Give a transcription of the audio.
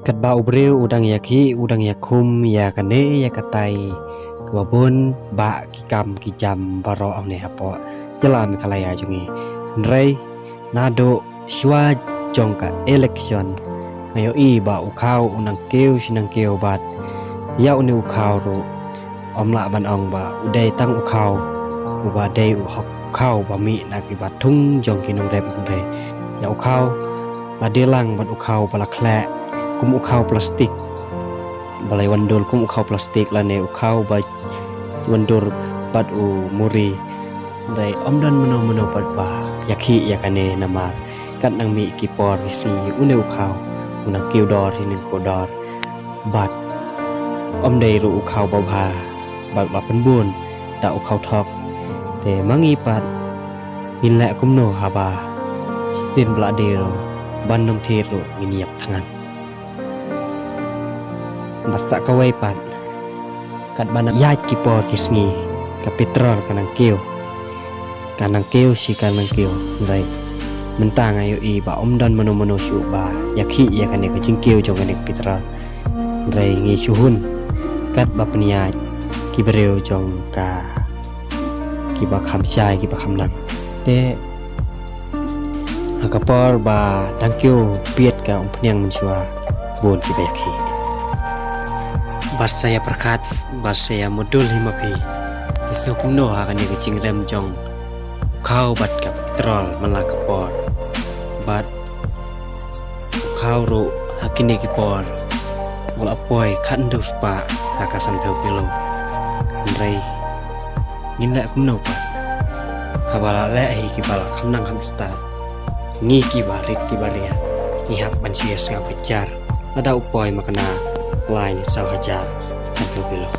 Kat ba ubreu udang yaki udang yakum ya kane ya katai kebabun ba kikam kijam baro amne hapo jela mi kalaya jungi nrei nado shwa jongka election ngayo I ba ukau unang keu sinang keu bat ya uni ukau ro omla ban ong ba udai tang ukau ba dei hok ukau ba mi na ki ba thung jong ki nong rem re ya ukau la delang ban ukau bala khle kum ukau plastik balai wandul kum ukau plastik lane ukau ba wandur bat u muri dai omdan meno bat ba yakhi yakane namar kat nang mi ki por si une ukau una kiu dor hin ko dor bat om dei ru ukau ba bha bat ba penbun da ukau thok te mangi pat min la kum no haba sin bla de ro ban nong the ro nginiap tangan basa kawai pat kat bana yai kipor kisngi kapitrol kanang keu si kanang keu rai mentang ayo I ba omdan mano syu ba yakhi yakane ka jingkeu jong kanek pitrol rai ngi suhun kat ba pnia kibreu jong ka kiba kham chai kiba kham nak te hakapor ba tangkeu piet ka pniang menchua bon kiba yakhi Barsaya perkat, barsaya modul himapi. Kisah kumno akan yang kecing rem jong. Kau bat kap trol malakapor. Bat kau ru hakini kipor. Wala poi kandus pa akasan peu kilo. Ndrei nginda kumno pa. Habala le hi kibala kamnang hamsta. Ngi kibarit kibaria. Ihak bansia sanga pejar. Ada upoi makna lain 20,000 sampai kilo.